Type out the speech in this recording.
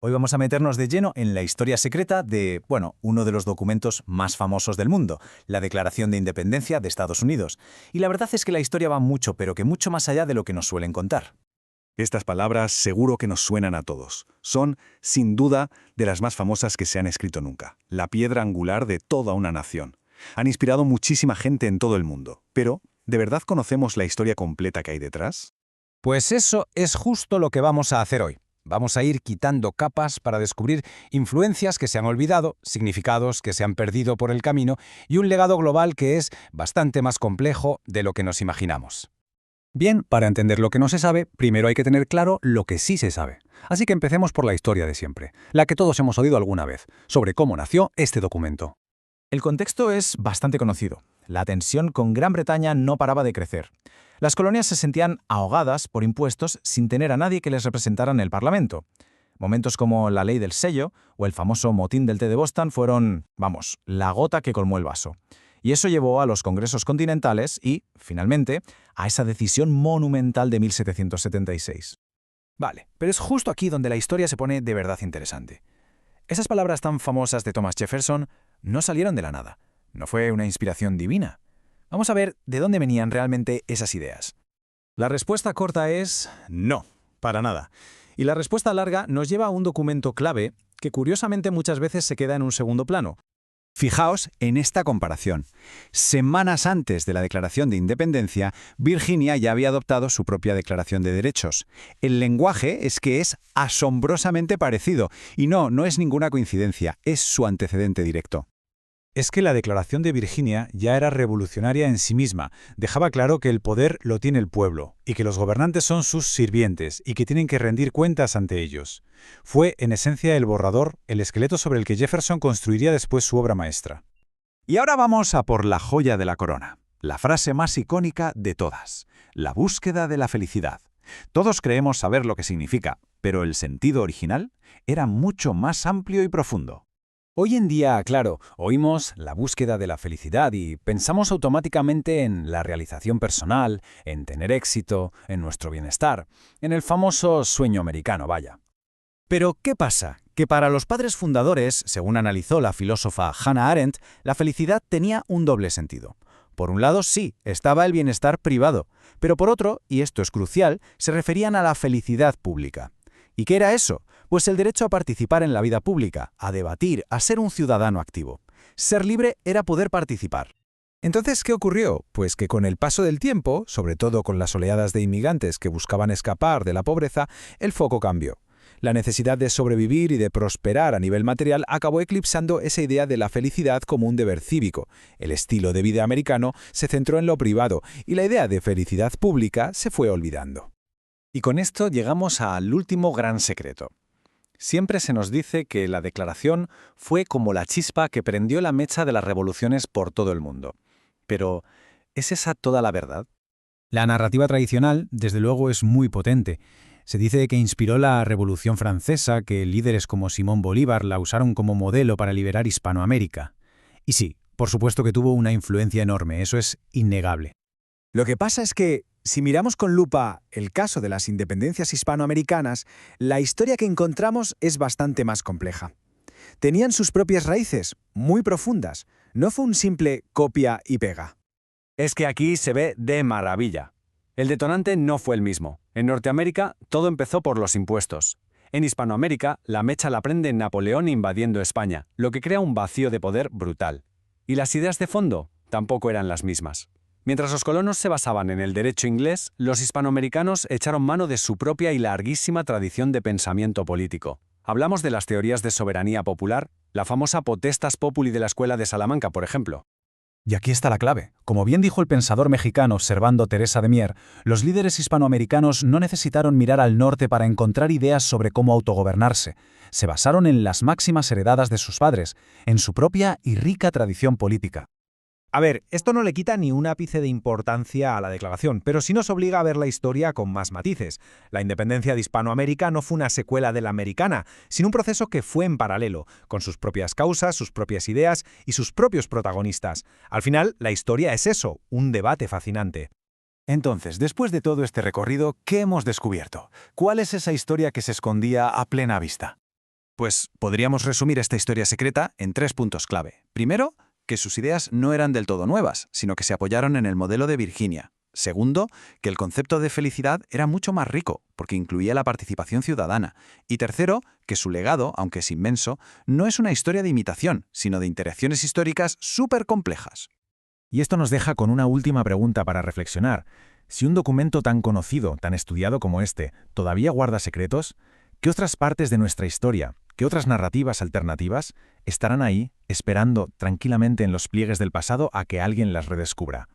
Hoy vamos a meternos de lleno en la historia secreta de, bueno, uno de los documentos más famosos del mundo, la Declaración de Independencia de Estados Unidos. Y la verdad es que la historia va mucho, pero que mucho más allá de lo que nos suelen contar. Estas palabras seguro que nos suenan a todos. Son, sin duda, de las más famosas que se han escrito nunca. La piedra angular de toda una nación. Han inspirado muchísima gente en todo el mundo. Pero, ¿de verdad conocemos la historia completa que hay detrás? Pues eso es justo lo que vamos a hacer hoy. Vamos a ir quitando capas para descubrir influencias que se han olvidado, significados que se han perdido por el camino y un legado global que es bastante más complejo de lo que nos imaginamos. Bien, para entender lo que no se sabe, primero hay que tener claro lo que sí se sabe. Así que empecemos por la historia de siempre, la que todos hemos oído alguna vez, sobre cómo nació este documento. El contexto es bastante conocido. La tensión con Gran Bretaña no paraba de crecer. Las colonias se sentían ahogadas por impuestos sin tener a nadie que les representara en el Parlamento. Momentos como la ley del sello o el famoso motín del té de Boston fueron, la gota que colmó el vaso. Y eso llevó a los congresos continentales y, finalmente, a esa decisión monumental de 1776. Vale, pero es justo aquí donde la historia se pone de verdad interesante. Esas palabras tan famosas de Thomas Jefferson no salieron de la nada. No fue una inspiración divina. Vamos a ver de dónde venían realmente esas ideas. La respuesta corta es no, para nada. Y la respuesta larga nos lleva a un documento clave que curiosamente muchas veces se queda en un segundo plano. Fijaos en esta comparación. Semanas antes de la Declaración de Independencia, Virginia ya había adoptado su propia Declaración de Derechos. El lenguaje es que es asombrosamente parecido, y no es ninguna coincidencia, es su antecedente directo. Es que la Declaración de Virginia ya era revolucionaria en sí misma. Dejaba claro que el poder lo tiene el pueblo, y que los gobernantes son sus sirvientes, y que tienen que rendir cuentas ante ellos. Fue, en esencia, el borrador, el esqueleto sobre el que Jefferson construiría después su obra maestra. Y ahora vamos a por la joya de la corona, la frase más icónica de todas, la búsqueda de la felicidad. Todos creemos saber lo que significa, pero el sentido original era mucho más amplio y profundo. Hoy en día, claro, oímos la búsqueda de la felicidad y pensamos automáticamente en la realización personal, en tener éxito, en nuestro bienestar, en el famoso sueño americano, vaya. Pero, ¿qué pasa? Que para los padres fundadores, según analizó la filósofa Hannah Arendt, la felicidad tenía un doble sentido. Por un lado, sí, estaba el bienestar privado, pero por otro, y esto es crucial, se referían a la felicidad pública. ¿Y qué era eso? Pues el derecho a participar en la vida pública, a debatir, a ser un ciudadano activo. Ser libre era poder participar. Entonces, ¿qué ocurrió? Pues que con el paso del tiempo, sobre todo con las oleadas de inmigrantes que buscaban escapar de la pobreza, el foco cambió. La necesidad de sobrevivir y de prosperar a nivel material acabó eclipsando esa idea de la felicidad como un deber cívico. El estilo de vida americano se centró en lo privado y la idea de felicidad pública se fue olvidando. Y con esto llegamos al último gran secreto. Siempre se nos dice que la declaración fue como la chispa que prendió la mecha de las revoluciones por todo el mundo. Pero, ¿es esa toda la verdad? La narrativa tradicional, desde luego, es muy potente. Se dice que inspiró la Revolución Francesa, que líderes como Simón Bolívar la usaron como modelo para liberar Hispanoamérica. Y sí, por supuesto que tuvo una influencia enorme, eso es innegable. Lo que pasa es que, si miramos con lupa el caso de las independencias hispanoamericanas, la historia que encontramos es bastante más compleja. Tenían sus propias raíces, muy profundas. No fue un simple copia y pega. Es que aquí se ve de maravilla. El detonante no fue el mismo. En Norteamérica, todo empezó por los impuestos. En Hispanoamérica, la mecha la prende Napoleón invadiendo España, lo que crea un vacío de poder brutal. Y las ideas de fondo tampoco eran las mismas. Mientras los colonos se basaban en el derecho inglés, los hispanoamericanos echaron mano de su propia y larguísima tradición de pensamiento político. Hablamos de las teorías de soberanía popular, la famosa potestas populi de la Escuela de Salamanca, por ejemplo. Y aquí está la clave. Como bien dijo el pensador mexicano Servando Teresa de Mier, los líderes hispanoamericanos no necesitaron mirar al norte para encontrar ideas sobre cómo autogobernarse. Se basaron en las máximas heredadas de sus padres, en su propia y rica tradición política. A ver, esto no le quita ni un ápice de importancia a la declaración, pero sí nos obliga a ver la historia con más matices. La independencia de Hispanoamérica no fue una secuela de la americana, sino un proceso que fue en paralelo, con sus propias causas, sus propias ideas y sus propios protagonistas. Al final, la historia es eso, un debate fascinante. Entonces, después de todo este recorrido, ¿qué hemos descubierto? ¿Cuál es esa historia que se escondía a plena vista? Pues podríamos resumir esta historia secreta en 3 puntos clave. Primero, que sus ideas no eran del todo nuevas, sino que se apoyaron en el modelo de Virginia. Segundo, que el concepto de felicidad era mucho más rico, porque incluía la participación ciudadana. Y tercero, que su legado, aunque es inmenso, no es una historia de imitación, sino de interacciones históricas súper complejas. Y esto nos deja con una última pregunta para reflexionar. Si un documento tan conocido, tan estudiado como este, todavía guarda secretos, ¿qué otras partes de nuestra historia, qué otras narrativas alternativas estarán ahí, esperando tranquilamente en los pliegues del pasado a que alguien las redescubra?